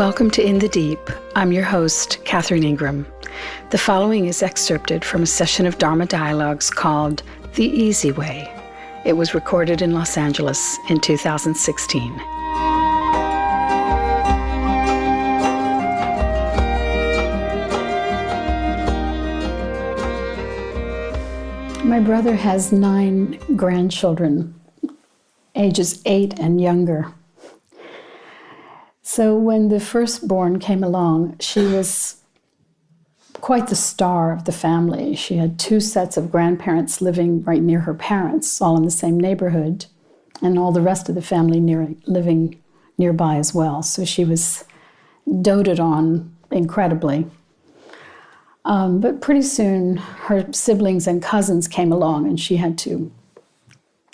Welcome to In the Deep. I'm your host, Catherine Ingram. The following is excerpted from a session of Dharma Dialogues called The Easy Way. It was recorded in Los Angeles in 2016. My brother has 9 grandchildren, ages 8 and younger. So when the firstborn came along, she was quite the star of the family. She had 2 sets of grandparents living right near her parents, all in the same neighborhood, and all the rest of the family living nearby as well. So she was doted on incredibly. But pretty soon, her siblings and cousins came along, and she had to,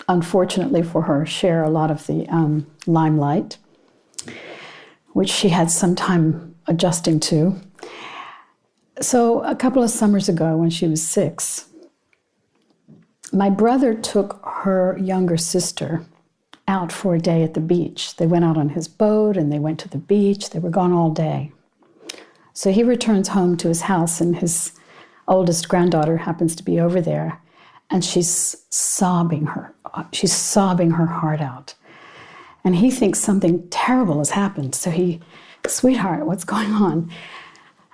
unfortunately for her, share a lot of the limelight, which she had some time adjusting to. So a couple of summers ago, when she was 6, my brother took her younger sister out for a day at the beach. They went out on his boat and they went to the beach. They were gone all day. So he returns home to his house, and his oldest granddaughter happens to be over there, and she's sobbing her heart out. And he thinks something terrible has happened. So sweetheart, what's going on?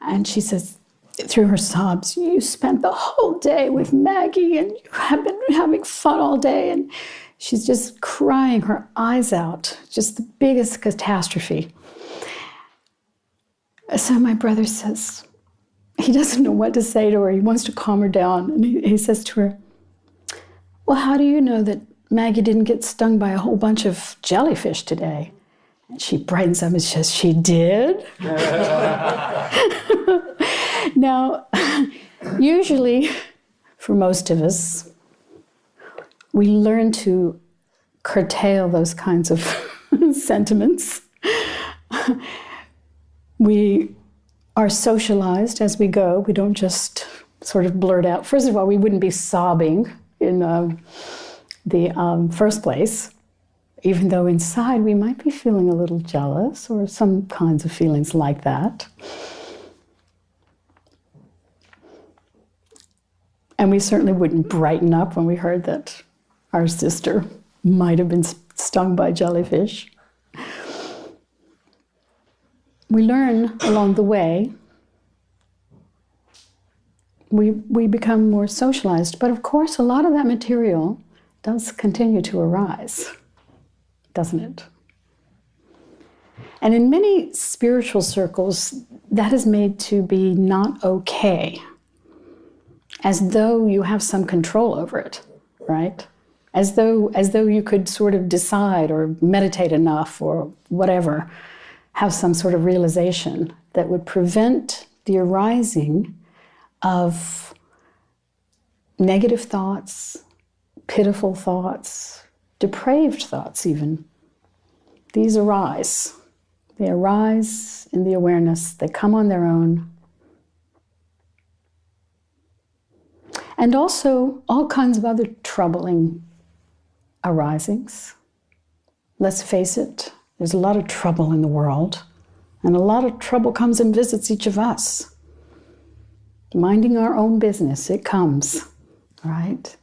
And she says, through her sobs, you spent the whole day with Maggie and you have been having fun all day. And she's just crying her eyes out, just the biggest catastrophe. So my brother says, he doesn't know what to say to her. He wants to calm her down. And he says to her, well, how do you know that Maggie didn't get stung by a whole bunch of jellyfish today? And she brightens up and says, she did? Now, usually, for most of us, we learn to curtail those kinds of sentiments. We are socialized as we go. We don't just sort of blurt out. First of all, we wouldn't be sobbing in the first place, even though inside we might be feeling a little jealous or some kinds of feelings like that. And we certainly wouldn't brighten up when we heard that our sister might have been stung by jellyfish. We learn along the way. We become more socialized, but of course a lot of that material does continue to arise, doesn't it? And in many spiritual circles, that is made to be not okay, as though you have some control over it, right? As though you could sort of decide or meditate enough or whatever, have some sort of realization that would prevent the arising of negative thoughts, pitiful thoughts, depraved thoughts even. These arise. They arise in the awareness. They come on their own. And also all kinds of other troubling arisings. Let's face it, there's a lot of trouble in the world, and a lot of trouble comes and visits each of us. Minding our own business, it comes, right?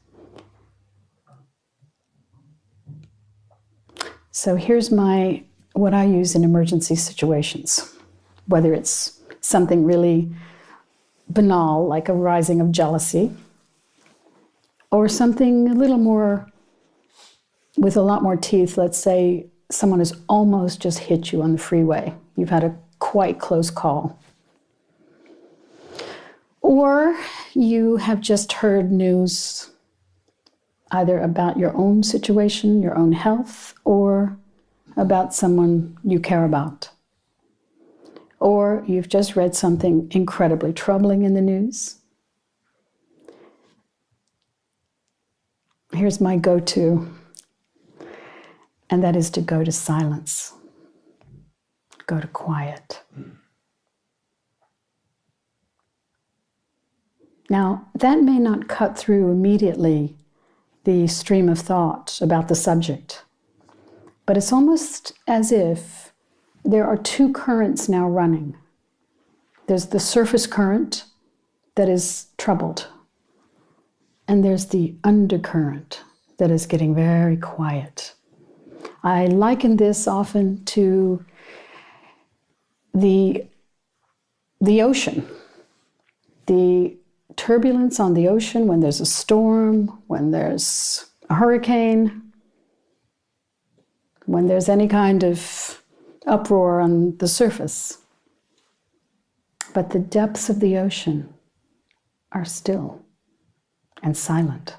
So here's what I use in emergency situations, whether it's something really banal, like a rising of jealousy, or something a little more, with a lot more teeth. Let's say someone has almost just hit you on the freeway. You've had a quite close call. Or you have just heard news either about your own situation, your own health, or about someone you care about. Or you've just read something incredibly troubling in the news. Here's my go-to, and that is to go to silence, go to quiet. Now, that may not cut through immediately the stream of thought about the subject, but it's almost as if there are two currents now running. There's the surface current that is troubled, and there's the undercurrent that is getting very quiet. I liken this often to the ocean. The turbulence on the ocean when there's a storm, when there's a hurricane, when there's any kind of uproar on the surface. But the depths of the ocean are still and silent.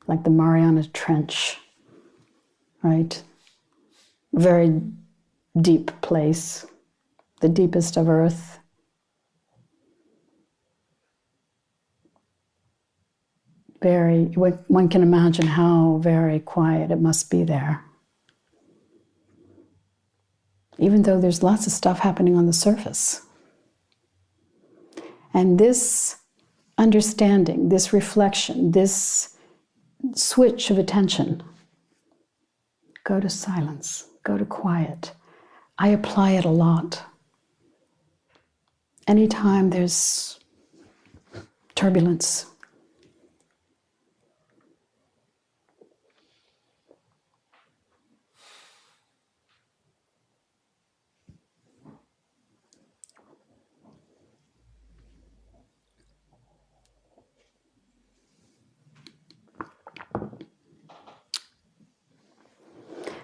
Like the Mariana Trench, right? Very deep place, the deepest of Earth. One can imagine how very quiet it must be there. Even though there's lots of stuff happening on the surface. And this understanding, this reflection, this switch of attention, go to silence, go to quiet. I apply it a lot. Anytime there's turbulence,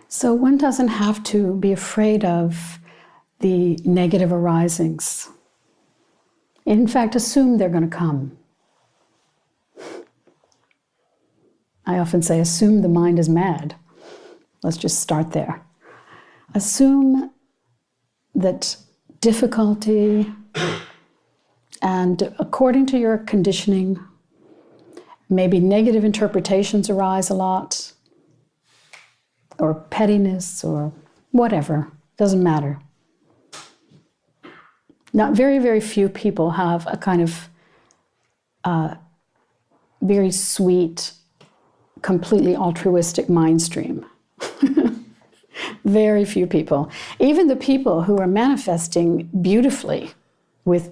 so one doesn't have to be afraid of the negative arisings. In fact, assume they're going to come. I often say, assume the mind is mad. Let's just start there. Assume that difficulty and according to your conditioning, maybe negative interpretations arise a lot, or pettiness, or whatever, doesn't matter. Not very, very few people have a kind of very sweet, completely altruistic mind stream. Very few people. Even the people who are manifesting beautifully with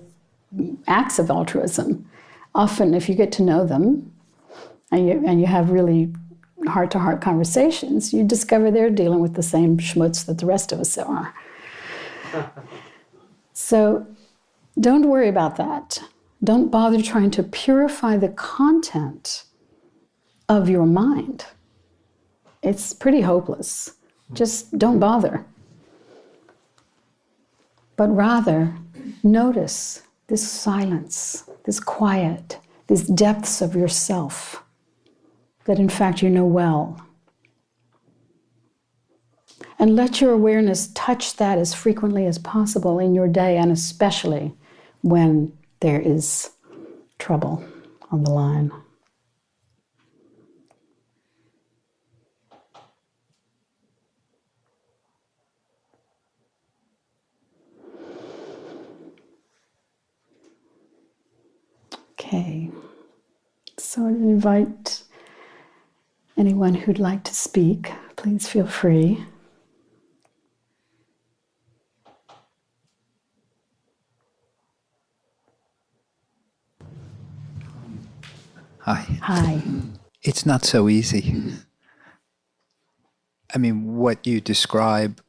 acts of altruism, often if you get to know them and you have really heart-to-heart conversations, you discover they're dealing with the same schmutz that the rest of us are. So don't worry about that. Don't bother trying to purify the content of your mind. It's pretty hopeless. Just don't bother. But rather, notice this silence, this quiet, these depths of yourself that in fact you know well. And let your awareness touch that as frequently as possible in your day, and especially when there is trouble on the line. Okay, so I invite anyone who'd like to speak, please feel free. Hi. Hi. It's not so easy. I mean, what you describe,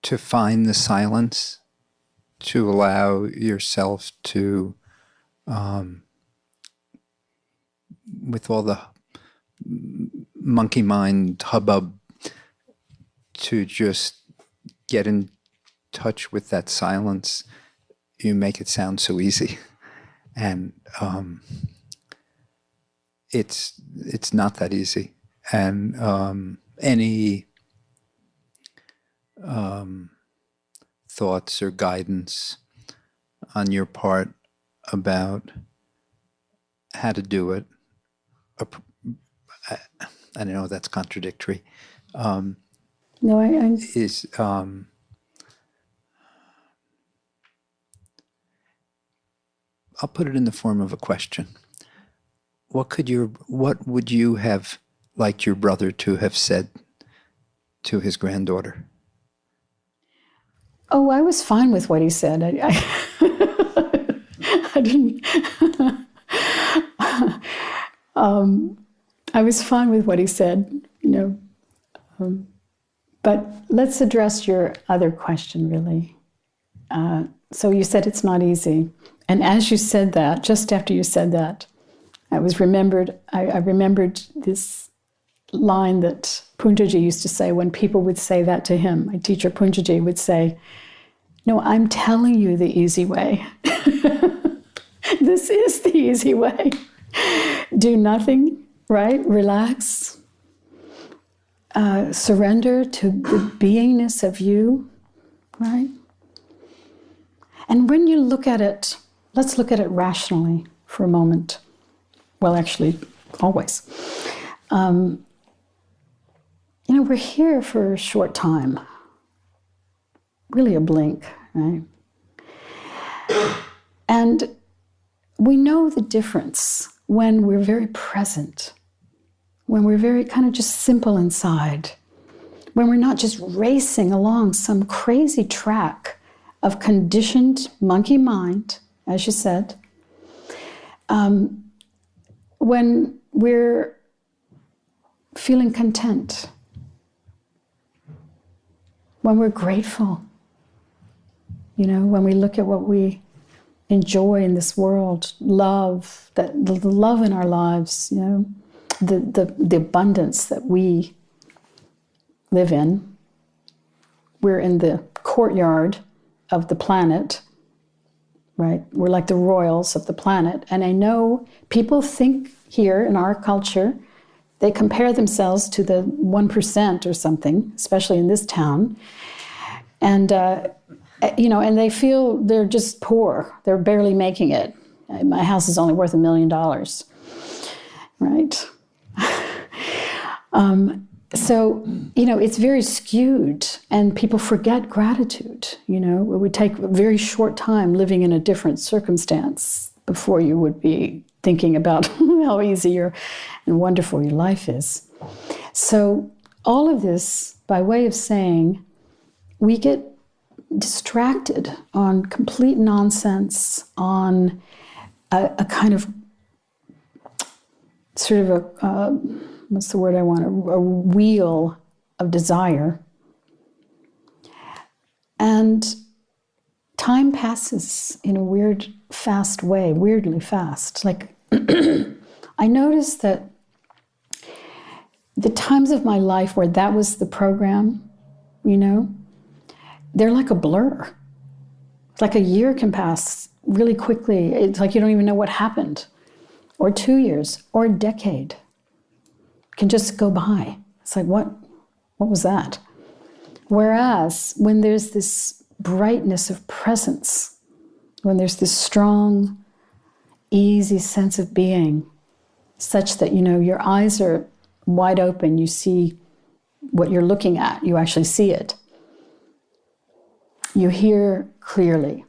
to find the silence, to allow yourself to, with all the monkey mind hubbub, to just get in touch with that silence. You make it sound so easy. And it's not that easy. And any thoughts or guidance on your part about how to do it, I know that's contradictory, No, is I'll put it in the form of a question. What would you have liked your brother to have said to his granddaughter? Oh, I was fine with what he said. I didn't. I was fine with what he said, But let's address your other question, really. So you said it's not easy. And as you said that, just after you said that, I remembered this line that Punjaji used to say when people would say that to him. My teacher Punjaji would say, "No, I'm telling you the easy way. This is the easy way. Do nothing, right? Relax. Surrender to the beingness of you, right? And when you look at it, let's look at it rationally for a moment. Well, actually, always. We're here for a short time. Really a blink, right? And we know the difference when we're very present, when we're very kind of just simple inside, when we're not just racing along some crazy track of conditioned monkey mind, as you said, when we're feeling content, when we're grateful, when we look at what we enjoy in this world, love, the love in our lives, the abundance that we live in. We're in the courtyard of the planet, right? We're like the royals of the planet. And I know people think here in our culture, they compare themselves to the 1% or something, especially in this town. And, and they feel they're just poor. They're barely making it. My house is only worth $1 million, right? So, it's very skewed, and people forget gratitude. It would take a very short time living in a different circumstance before you would be thinking about how easy and wonderful your life is. So all of this by way of saying we get distracted on complete nonsense, on a kind of sort of a what's the word I want? A wheel of desire. And time passes in a weird, fast way, weirdly fast. Like, I noticed that the times of my life where that was the program, they're like a blur. It's like a year can pass really quickly. It's like you don't even know what happened. Or 2 years, or a decade can just go by. It's like, what was that? Whereas when there's this brightness of presence, when there's this strong, easy sense of being, such that, your eyes are wide open, you see what you're looking at, you actually see it. You hear clearly.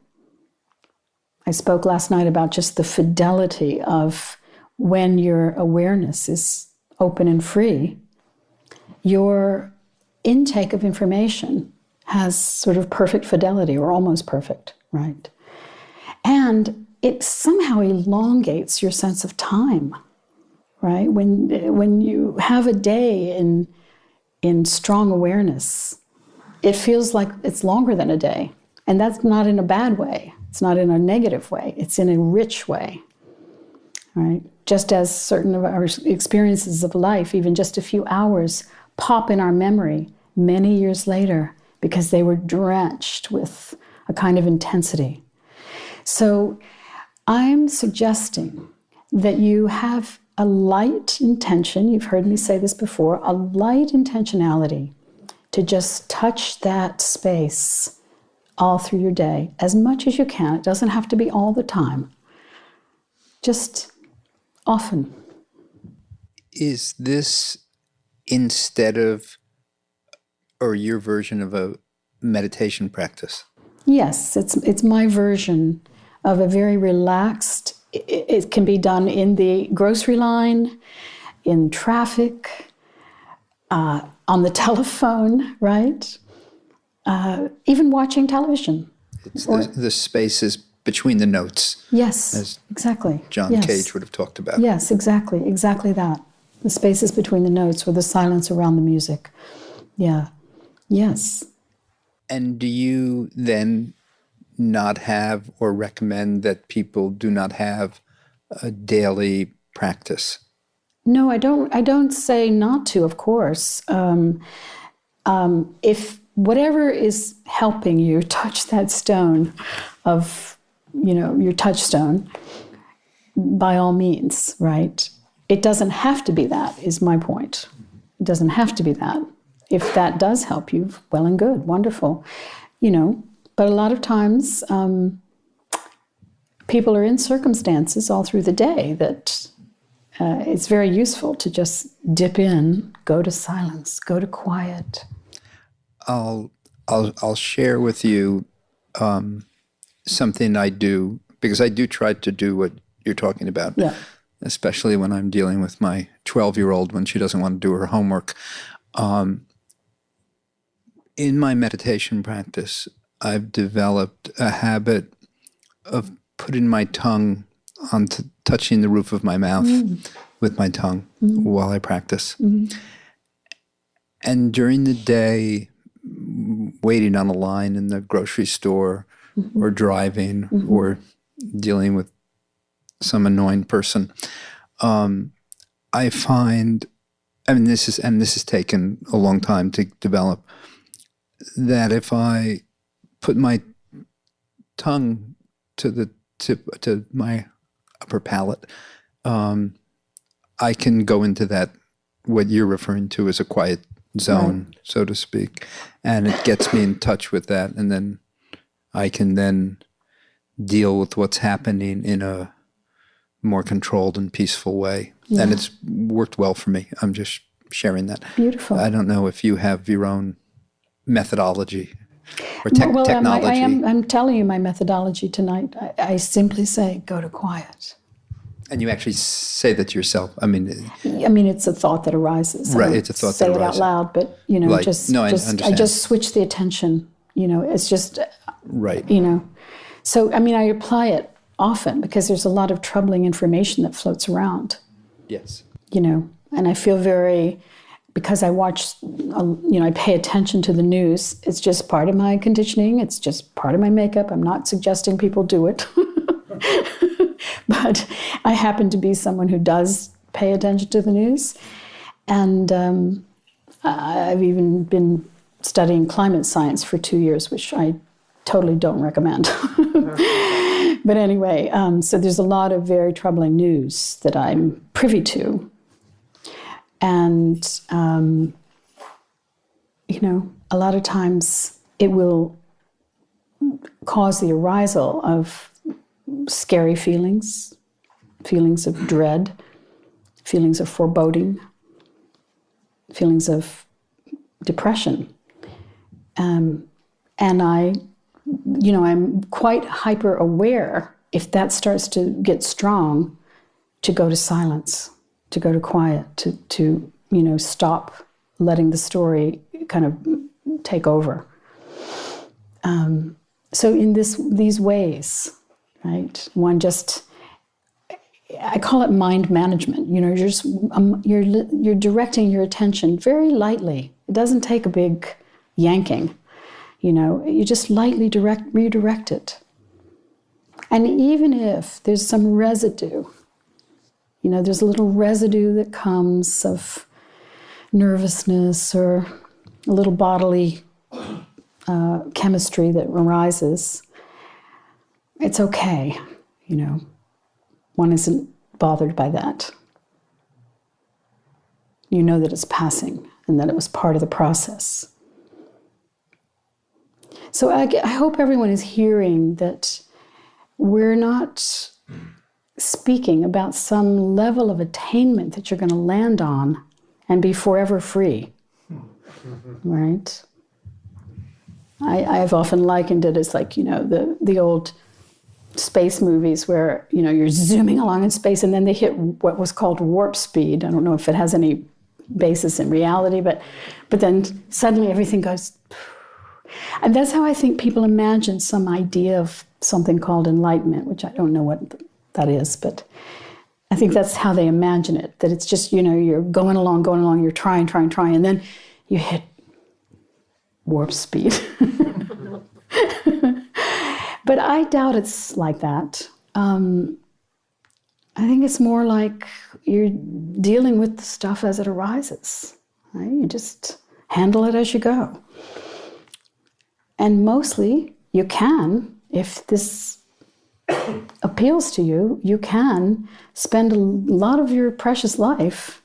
I spoke last night about just the fidelity of when your awareness is open and free, your intake of information has sort of perfect fidelity, or almost perfect, right? And it somehow elongates your sense of time, right? When you have a day in strong awareness, it feels like it's longer than a day. And that's not in a bad way. It's not in a negative way. It's in a rich way, right? Just as certain of our experiences of life, even just a few hours, pop in our memory many years later because they were drenched with a kind of intensity. So I'm suggesting that you have a light intention, you've heard me say this before, a light intentionality to just touch that space all through your day, as much as you can. It doesn't have to be all the time. Just often. Is this instead of, or your version of a meditation practice? Yes, it's my version of a very relaxed, it can be done in the grocery line, in traffic, on the telephone, right? Even watching television. It's the spaces between the notes. Yes, as exactly. John Yes. Cage would have talked about. Yes, exactly that. The spaces between the notes or the silence around the music. Yeah, yes. And do you then not have or recommend that people do not have a daily practice? No, I don't say not to, of course. If whatever is helping you touch that stone of, your touchstone, by all means, right? It doesn't have to be that, is my point. It doesn't have to be that. If that does help you, well and good, wonderful. But a lot of times people are in circumstances all through the day that it's very useful to just dip in, go to silence, go to quiet. I'll share with you something I do, because I do try to do what you're talking about, Yeah. especially when I'm dealing with my 12-year-old when she doesn't want to do her homework. In my meditation practice, I've developed a habit of putting my tongue onto touching the roof of my mouth with my tongue while I practice. And during the day, waiting on a line in the grocery store or driving or dealing with some annoying person, I find, this has taken a long time to develop, that if I put my tongue to the tip to my upper palate, I can go into that, what you're referring to as a quiet zone, right, so to speak, and it gets me in touch with that, and then I can then deal with what's happening in a more controlled and peaceful way. Yeah. And it's worked well for me. I'm just sharing that. Beautiful. I don't know if you have your own methodology or technology. I'm telling you my methodology tonight. I simply say, go to quiet. And you actually say that yourself. It's a thought that arises. Right, it's a thought that arises. Say it out loud, but I just switch the attention. It's just right. So I apply it often because there's a lot of troubling information that floats around. Yes. And I feel because I watch, I pay attention to the news. It's just part of my conditioning. It's just part of my makeup. I'm not suggesting people do it. But I happen to be someone who does pay attention to the news. And I've even been studying climate science for 2 years, which I totally don't recommend. But anyway, so there's a lot of very troubling news that I'm privy to. And, a lot of times it will cause the arisal of scary feelings of dread, feelings of foreboding, feelings of depression. And I'm quite hyper aware if that starts to get strong, to go to silence, to go to quiet, to stop letting the story kind of take over. So in these ways, right? One just, I call it mind management. You're directing your attention very lightly. It doesn't take a big yanking. You just lightly redirect it. And even if there's some residue, there's a little residue that comes of nervousness or a little bodily chemistry that arises, it's okay. One isn't bothered by that. You know that it's passing and that it was part of the process. So I hope everyone is hearing that we're not speaking about some level of attainment that you're going to land on and be forever free, right? I've often likened it as like, the old space movies where, you're zooming along in space and then they hit what was called warp speed. I don't know if it has any basis in reality, but then suddenly everything goes. And that's how I think people imagine some idea of something called enlightenment, which I don't know what that is, but I think that's how they imagine it, that it's just, you're going along, you're trying, and then you hit warp speed. But I doubt it's like that. I think it's more like you're dealing with the stuff as it arises, right? You just handle it as you go. And mostly you can, if this appeals to you, you can spend a lot of your precious life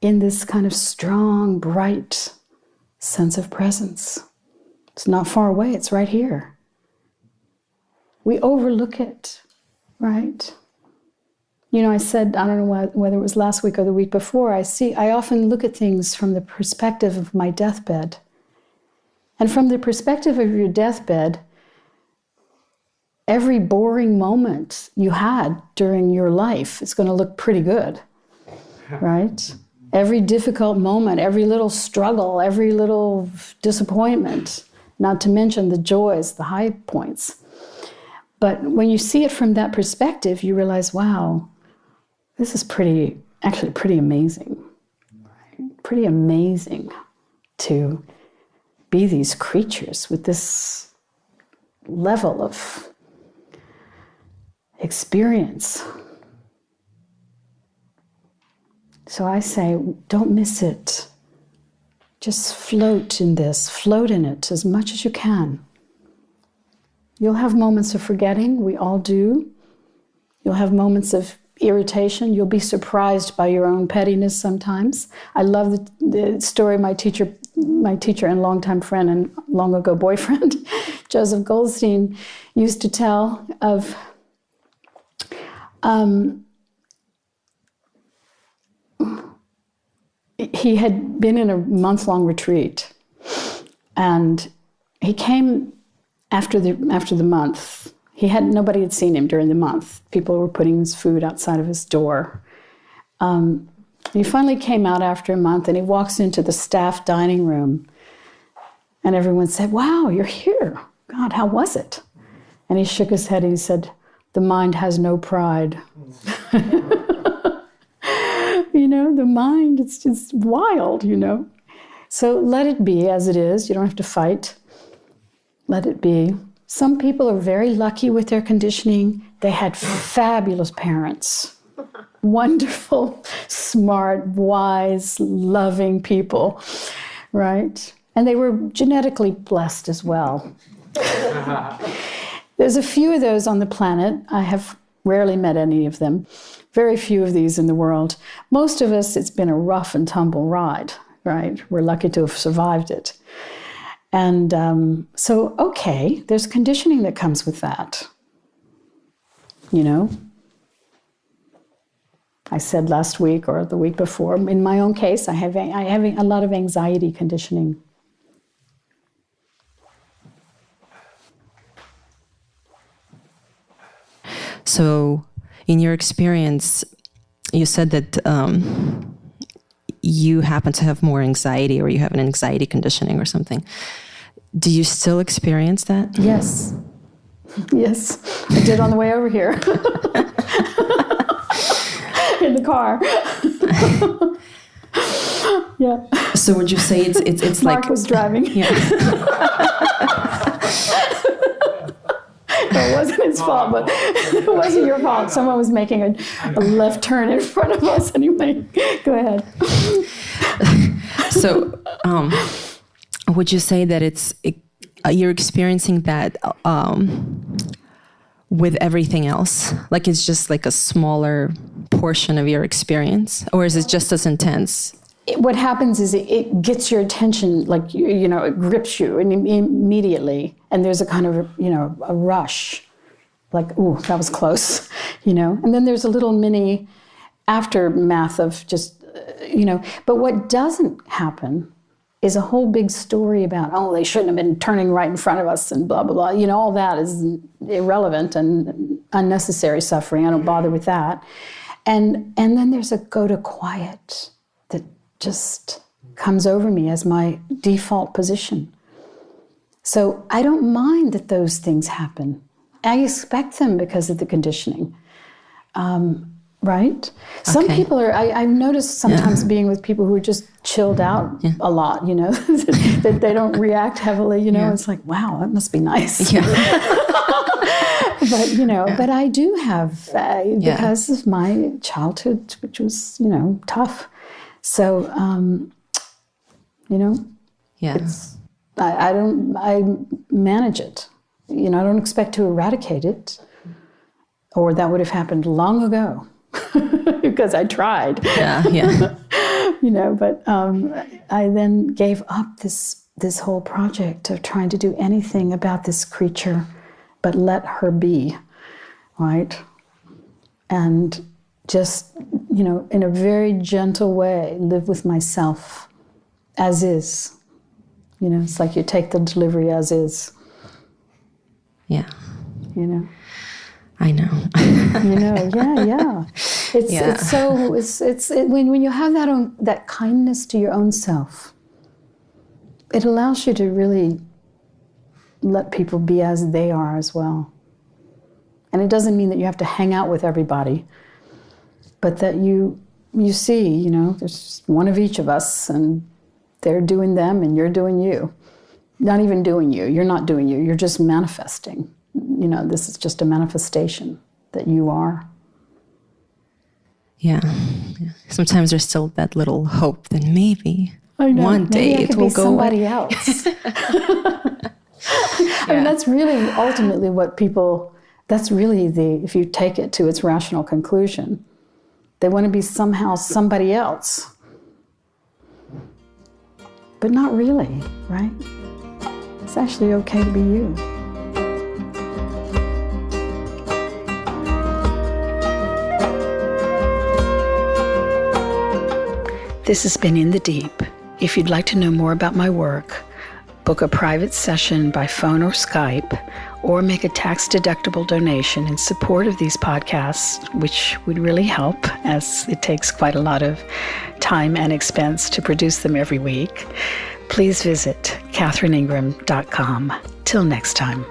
in this kind of strong, bright sense of presence. It's not far away, it's right here. We overlook it, right? I said, I don't know whether it was last week or the week before, I often look at things from the perspective of my deathbed. And from the perspective of your deathbed, every boring moment you had during your life is going to look pretty good, right? Every difficult moment, every little struggle, every little disappointment, not to mention the joys, the high points. But when you see it from that perspective, you realize, wow, this is actually pretty amazing. Right? Pretty amazing to be these creatures with this level of experience. So I say, don't miss it. Just float in this, float in it as much as you can. You'll have moments of forgetting, we all do. You'll have moments of irritation. You'll be surprised by your own pettiness sometimes. I love the story my teacher and longtime friend and long ago boyfriend, Joseph Goldstein, used to tell of he had been in a month-long retreat, and he came after the month. Nobody had seen him during the month. People were putting his food outside of his door. He finally came out after a month, and he walks into the staff dining room, and everyone said, "Wow, you're here. God, how was it?" And he shook his head and he said, "The mind has no pride." The mind, it's just wild, So let it be as it is. You don't have to fight. Let it be. Some people are very lucky with their conditioning. They had fabulous parents. Wonderful, smart, wise, loving people, right? And they were genetically blessed as well. There's a few of those on the planet. I have rarely met any of them. Very few of these in the world. Most of us, it's been a rough and tumble ride, right? We're lucky to have survived it. And okay, there's conditioning that comes with that. I said last week or the week before, in my own case, I have a lot of anxiety conditioning. So, in your experience, you said that you happen to have more anxiety, or you have an anxiety conditioning or something. Do you still experience that? Yes. Yes, I did on the way over here. In the car. Yeah. So would you say it's Mark like... was driving. Yeah. It wasn't his fault, but it wasn't your fault. Someone was making a left turn in front of us anyway. Go ahead. So would you say that you're experiencing that with everything else? Like it's just like a smaller portion of your experience? Or is it just as intense? What happens is it gets your attention, like, it grips you immediately. And there's a kind of, a rush. Like, ooh, that was close, And then there's a little mini aftermath of just, But what doesn't happen is a whole big story about, oh, they shouldn't have been turning right in front of us and blah, blah, blah. You know, all that is irrelevant and unnecessary suffering. I don't bother with that. And then there's a go to quiet that just comes over me as my default position. So I don't mind that those things happen. I expect them because of the conditioning. Right? Some people are, I've noticed sometimes being with people who are just chilled out a lot, you know, that they don't react heavily, you know, it's like, wow, that must be nice. Yeah. But, you know, but I do have, because of my childhood, which was, you know, tough. So, you know, it's, I manage it. You know, I don't expect to eradicate it, or that would have happened long ago. Because I tried. You know, but I then gave up this whole project of trying to do anything about this creature but let her be, right? And just, you know, in a very gentle way, live with myself as is. You know, it's like you take the delivery as is. Yeah. You know? I know. You know, yeah. It's so when you have that kindness to your own self, it allows you to really let people be as they are as well. And it doesn't mean that you have to hang out with everybody, but that you see, you know, there's one of each of us, and they're doing them, and you're doing you. Not even doing you. You're not doing you. You're just manifesting. You know, this is just a manifestation that you are. Yeah. Sometimes there's still that little hope that maybe one day maybe it will go somebody away. else. I mean, that's really ultimately what people, that's really if you take it to its rational conclusion, they want to be somehow somebody else. But not really, right? It's actually okay to be you. This has been In the Deep. If you'd like to know more about my work, book a private session by phone or Skype, or make a tax-deductible donation in support of these podcasts, which would really help, as it takes quite a lot of time and expense to produce them every week, please visit catherineingram.com. Till next time.